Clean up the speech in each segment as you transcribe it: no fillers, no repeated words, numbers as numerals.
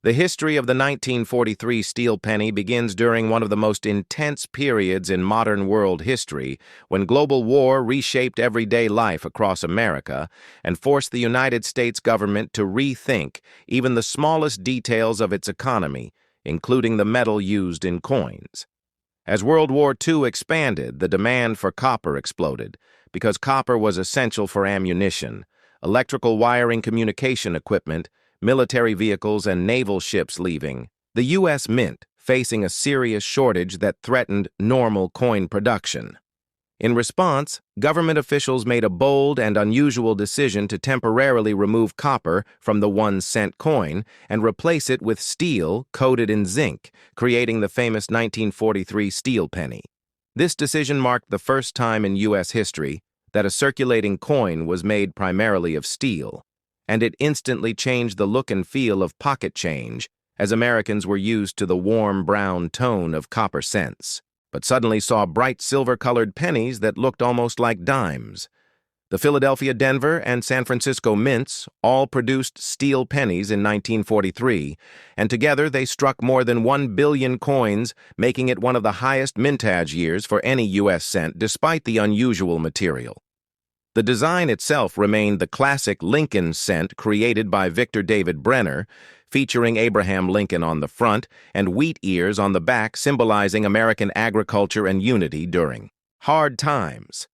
The history of the 1943 steel penny begins during one of the most intense periods in modern world history, when global war reshaped everyday life across America and forced the United States government to rethink even the smallest details of its economy, including the metal used in coins. As World War II expanded, the demand for copper exploded, because copper was essential for ammunition, electrical wiring, communication equipment, military vehicles, and naval ships leaving. The U.S. Mint facing a serious shortage that threatened normal coin production. In response, government officials made a bold and unusual decision to temporarily remove copper from the 1-cent coin and replace it with steel coated in zinc, creating the famous 1943 steel penny. This decision marked the first time in U.S. history that a circulating coin was made primarily of steel, and it instantly changed the look and feel of pocket change, as Americans were used to the warm brown tone of copper cents, but suddenly saw bright silver-colored pennies that looked almost like dimes. The Philadelphia, Denver, and San Francisco mints all produced steel pennies in 1943, and together they struck more than 1 billion coins, making it one of the highest mintage years for any U.S. cent, despite the unusual material. The design itself remained the classic Lincoln cent created by Victor David Brenner, featuring Abraham Lincoln on the front and wheat ears on the back, symbolizing American agriculture and unity during hard times.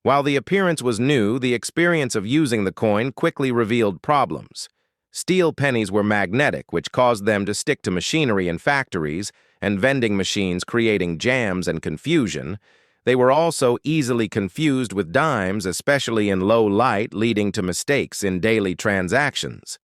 While the appearance was new, the experience of using the coin quickly revealed problems. Steel pennies were magnetic, which caused them to stick to machinery in factories and vending machines, creating jams and confusion. They were also easily confused with dimes, especially in low light, leading to mistakes in daily transactions.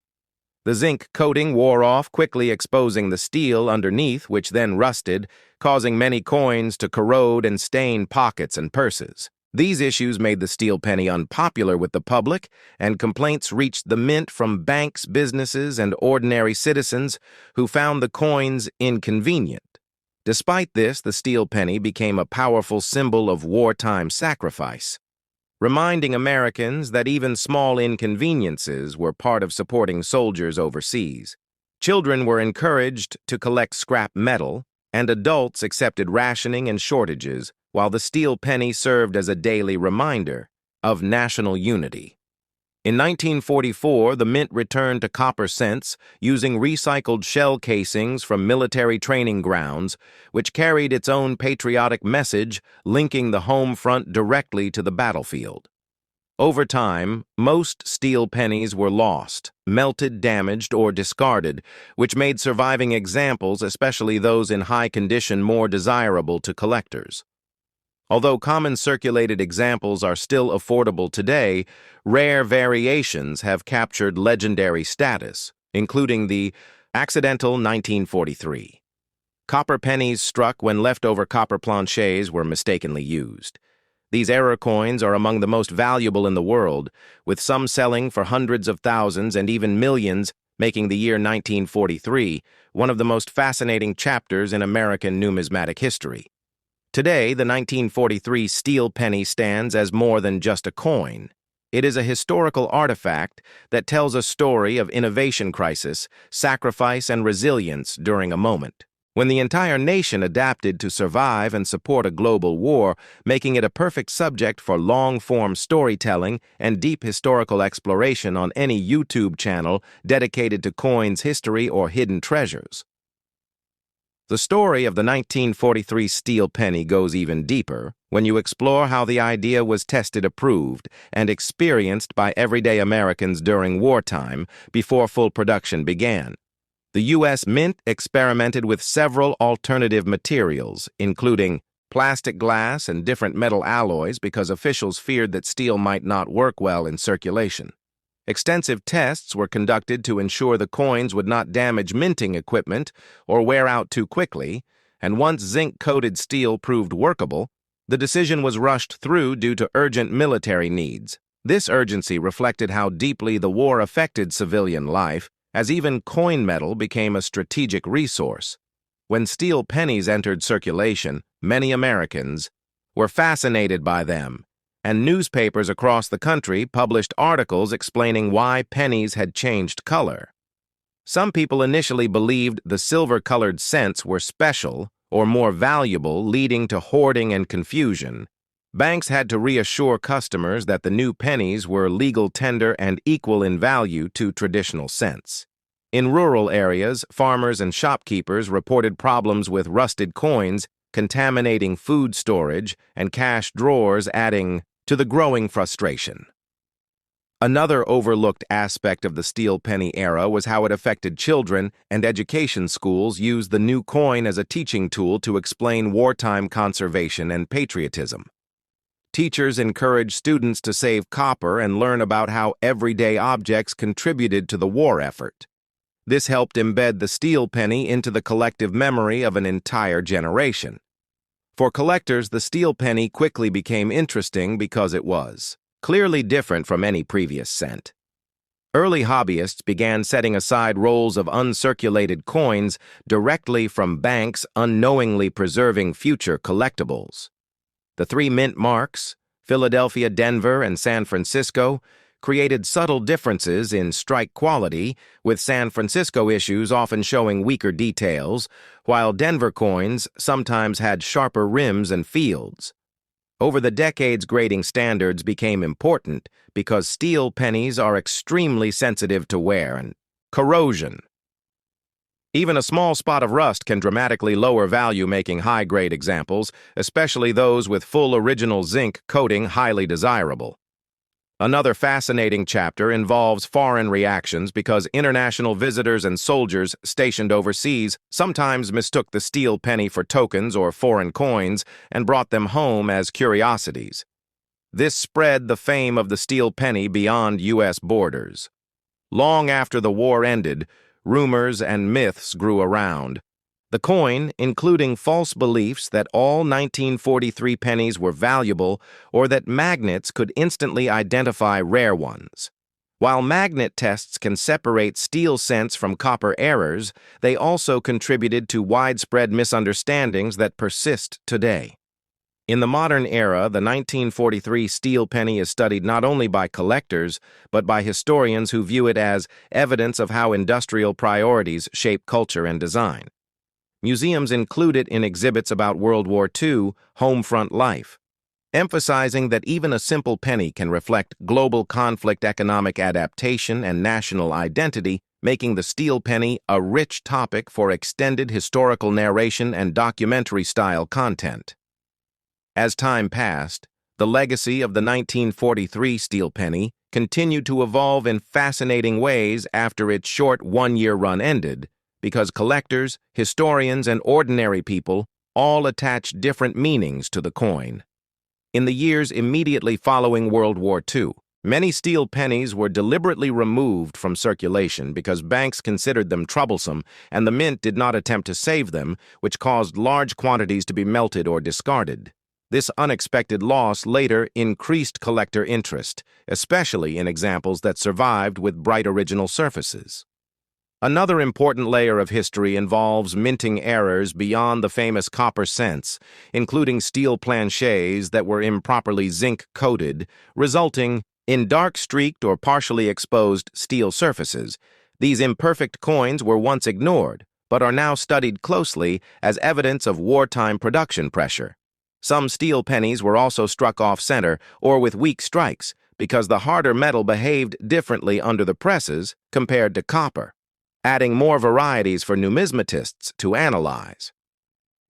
The zinc coating wore off, quickly exposing the steel underneath, which then rusted, causing many coins to corrode and stain pockets and purses. These issues made the steel penny unpopular with the public, and complaints reached the mint from banks, businesses, and ordinary citizens who found the coins inconvenient. Despite this, the steel penny became a powerful symbol of wartime sacrifice, reminding Americans that even small inconveniences were part of supporting soldiers overseas. Children were encouraged to collect scrap metal, and adults accepted rationing and shortages, while the steel penny served as a daily reminder of national unity. In 1944, the mint returned to copper cents using recycled shell casings from military training grounds, which carried its own patriotic message, linking the home front directly to the battlefield. Over time, most steel pennies were lost, melted, damaged, or discarded, which made surviving examples, especially those in high condition, more desirable to collectors. Although common circulated examples are still affordable today, rare variations have captured legendary status, including the accidental 1943. Copper pennies struck when leftover copper planchets were mistakenly used. These error coins are among the most valuable in the world, with some selling for hundreds of thousands and even millions, making the year 1943 one of the most fascinating chapters in American numismatic history. Today, the 1943 steel penny stands as more than just a coin. It is a historical artifact that tells a story of innovation crisis, sacrifice, and resilience during a moment when the entire nation adapted to survive and support a global war, making it a perfect subject for long-form storytelling and deep historical exploration on any YouTube channel dedicated to coins, history, or hidden treasures. The story of the 1943 steel penny goes even deeper when you explore how the idea was tested, approved, and experienced by everyday Americans during wartime before full production began. The U.S. Mint experimented with several alternative materials, including plastic, glass, and different metal alloys, because officials feared that steel might not work well in circulation. Extensive tests were conducted to ensure the coins would not damage minting equipment or wear out too quickly, and once zinc-coated steel proved workable, the decision was rushed through due to urgent military needs. This urgency reflected how deeply the war affected civilian life, as even coin metal became a strategic resource. When steel pennies entered circulation, many Americans were fascinated by them, and newspapers across the country published articles explaining why pennies had changed color. Some people initially believed the silver-colored cents were special or more valuable, leading to hoarding and confusion. Banks had to reassure customers that the new pennies were legal tender and equal in value to traditional cents. In rural areas, farmers and shopkeepers reported problems with rusted coins, contaminating food storage, and cash drawers, adding to the growing frustration. Another overlooked aspect of the steel penny era was how it affected children, and education schools used the new coin as a teaching tool to explain wartime conservation and patriotism. Teachers encouraged students to save copper and learn about how everyday objects contributed to the war effort. This helped embed the steel penny into the collective memory of an entire generation. For collectors, the steel penny quickly became interesting because it was clearly different from any previous cent. Early hobbyists began setting aside rolls of uncirculated coins directly from banks, unknowingly preserving future collectibles. The three mint marks, Philadelphia, Denver, and San Francisco, created subtle differences in strike quality, with San Francisco issues often showing weaker details, while Denver coins sometimes had sharper rims and fields. Over the decades, grading standards became important because steel pennies are extremely sensitive to wear and corrosion. Even a small spot of rust can dramatically lower value, making high-grade examples, especially those with full original zinc coating, highly desirable. Another fascinating chapter involves foreign reactions because international visitors and soldiers stationed overseas sometimes mistook the steel penny for tokens or foreign coins and brought them home as curiosities. This spread the fame of the steel penny beyond U.S. borders. Long after the war ended, rumors and myths grew around. The coin, including false beliefs that all 1943 pennies were valuable or that magnets could instantly identify rare ones. While magnet tests can separate steel cents from copper errors, they also contributed to widespread misunderstandings that persist today. In the modern era, the 1943 steel penny is studied not only by collectors, but by historians who view it as evidence of how industrial priorities shape culture and design. Museums include it in exhibits about World War II home front life, emphasizing that even a simple penny can reflect global conflict, economic adaptation, and national identity, making the steel penny a rich topic for extended historical narration and documentary-style content. As time passed, the legacy of the 1943 steel penny continued to evolve in fascinating ways after its short one-year run ended, because collectors, historians, and ordinary people all attach different meanings to the coin. In the years immediately following World War II, many steel pennies were deliberately removed from circulation because banks considered them troublesome and the mint did not attempt to save them, which caused large quantities to be melted or discarded. This unexpected loss later increased collector interest, especially in examples that survived with bright original surfaces. Another important layer of history involves minting errors beyond the famous copper cents, including steel planchets that were improperly zinc-coated, resulting in dark-streaked or partially exposed steel surfaces. These imperfect coins were once ignored, but are now studied closely as evidence of wartime production pressure. Some steel pennies were also struck off-center or with weak strikes because the harder metal behaved differently under the presses compared to copper, adding more varieties for numismatists to analyze.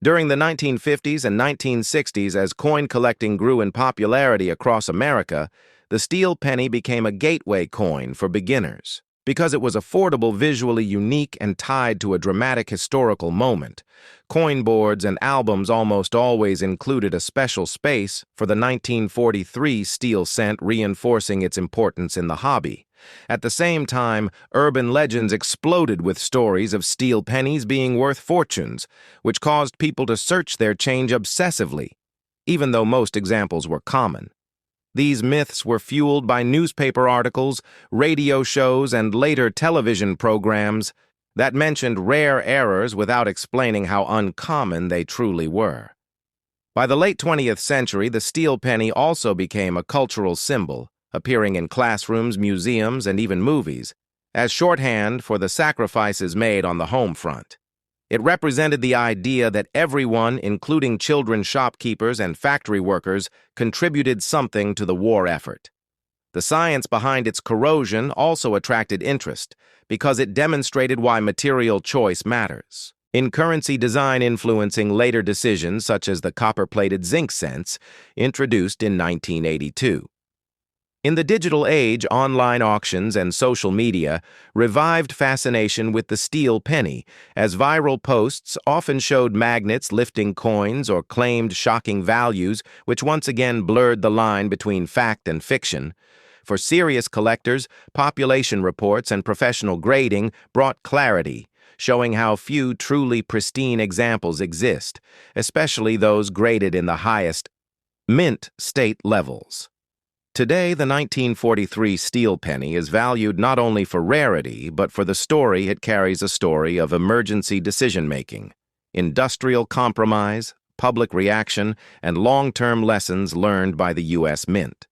During the 1950s and 1960s, as coin collecting grew in popularity across America, the steel penny became a gateway coin for beginners. Because it was affordable, visually unique, and tied to a dramatic historical moment, coin boards and albums almost always included a special space for the 1943 steel cent, reinforcing its importance in the hobby. At the same time, urban legends exploded with stories of steel pennies being worth fortunes, which caused people to search their change obsessively, even though most examples were common. These myths were fueled by newspaper articles, radio shows, and later television programs that mentioned rare errors without explaining how uncommon they truly were. By the late 20th century, the steel penny also became a cultural symbol, appearing in classrooms, museums, and even movies. as shorthand for the sacrifices made on the home front. It represented the idea that everyone, including children shopkeepers and factory workers, contributed something to the war effort. The science behind its corrosion also attracted interest because it demonstrated why material choice matters. In currency design influencing later decisions such as the copper-plated zinc cents, introduced in 1982. In the digital age, online auctions and social media revived fascination with the steel penny, as viral posts often showed magnates lifting coins or claimed shocking values, which once again blurred the line between fact and fiction. For serious collectors, population reports and professional grading brought clarity, showing how few truly pristine examples exist, especially those graded in the highest mint state levels. Today, the 1943 steel penny is valued not only for rarity, but for the story it carries, a story of emergency decision-making, industrial compromise, public reaction, and long-term lessons learned by the U.S. Mint.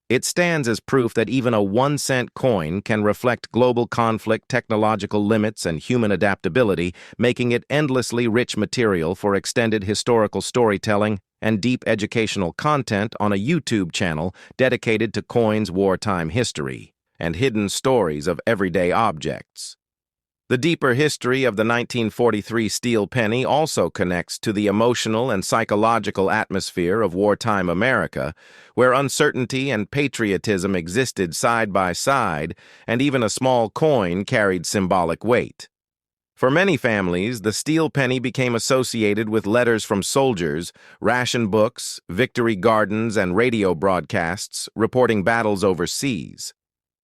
It stands as proof that even a 1-cent coin can reflect global conflict, technological limits, and human adaptability, making it endlessly rich material for extended historical storytelling and deep educational content on a YouTube channel dedicated to coins' wartime history and hidden stories of everyday objects. The deeper history of the 1943 steel penny also connects to the emotional and psychological atmosphere of wartime America, where uncertainty and patriotism existed side by side, and even a small coin carried symbolic weight. For many families, the steel penny became associated with letters from soldiers, ration books, victory gardens, and radio broadcasts reporting battles overseas.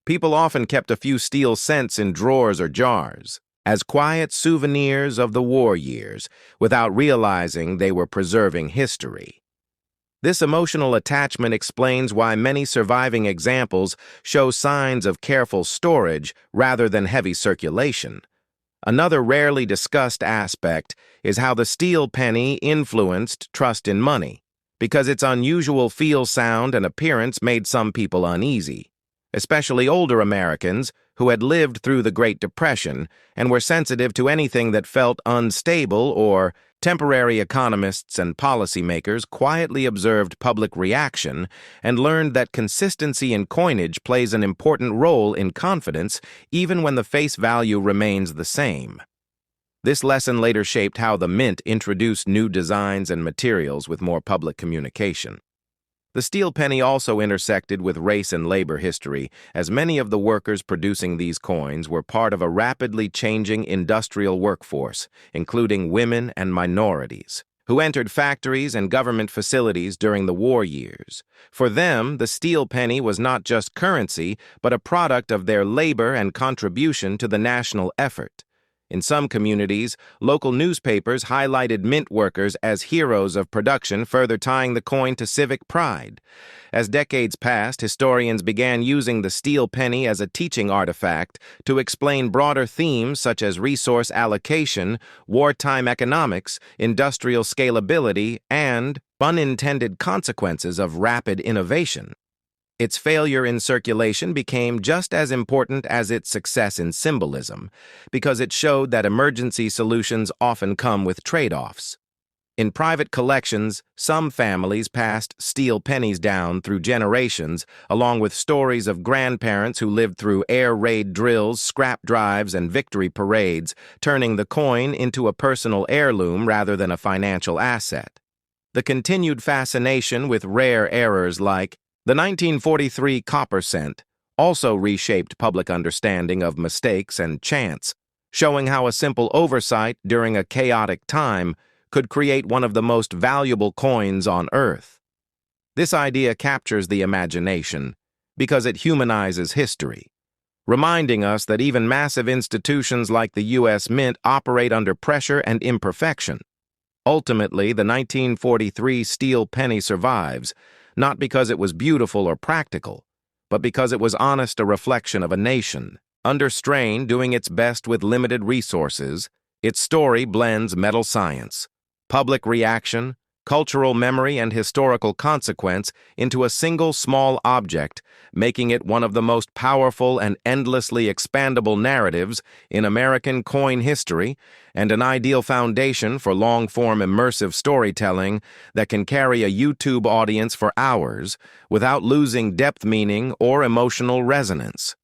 People often kept a few steel cents in drawers or jars, as quiet souvenirs of the war years, without realizing they were preserving history. This emotional attachment explains why many surviving examples show signs of careful storage rather than heavy circulation. Another rarely discussed aspect is how the steel penny influenced trust in money, because its unusual feel, sound, and appearance made some people uneasy, especially older Americans who had lived through the Great Depression and were sensitive to anything that felt unstable or temporary. Economists and policymakers quietly observed public reaction and learned that consistency in coinage plays an important role in confidence even when the face value remains the same. This lesson later shaped how the Mint introduced new designs and materials with more public communication. The steel penny also intersected with race and labor history, as many of the workers producing these coins were part of a rapidly changing industrial workforce, including women and minorities, who entered factories and government facilities during the war years. For them, the steel penny was not just currency, but a product of their labor and contribution to the national effort. In some communities, local newspapers highlighted mint workers as heroes of production, further tying the coin to civic pride. As decades passed, historians began using the steel penny as a teaching artifact to explain broader themes such as resource allocation, wartime economics, industrial scalability, and unintended consequences of rapid innovation. Its failure in circulation became just as important as its success in symbolism, because it showed that emergency solutions often come with trade-offs. In private collections, some families passed steel pennies down through generations, along with stories of grandparents who lived through air raid drills, scrap drives, and victory parades, turning the coin into a personal heirloom rather than a financial asset. The continued fascination with rare errors like the 1943 copper cent also reshaped public understanding of mistakes and chance, showing how a simple oversight during a chaotic time could create one of the most valuable coins on Earth. This idea captures the imagination because it humanizes history, reminding us that even massive institutions like the U.S. Mint operate under pressure and imperfection. Ultimately, the 1943 steel penny survives, not because it was beautiful or practical, but because it was honest, a reflection of a nation. Under strain, doing its best with limited resources, its story blends metal science, public reaction, cultural memory, and historical consequence into a single small object, making it one of the most powerful and endlessly expandable narratives in American coin history and an ideal foundation for long-form immersive storytelling that can carry a YouTube audience for hours without losing depth, meaning, or emotional resonance.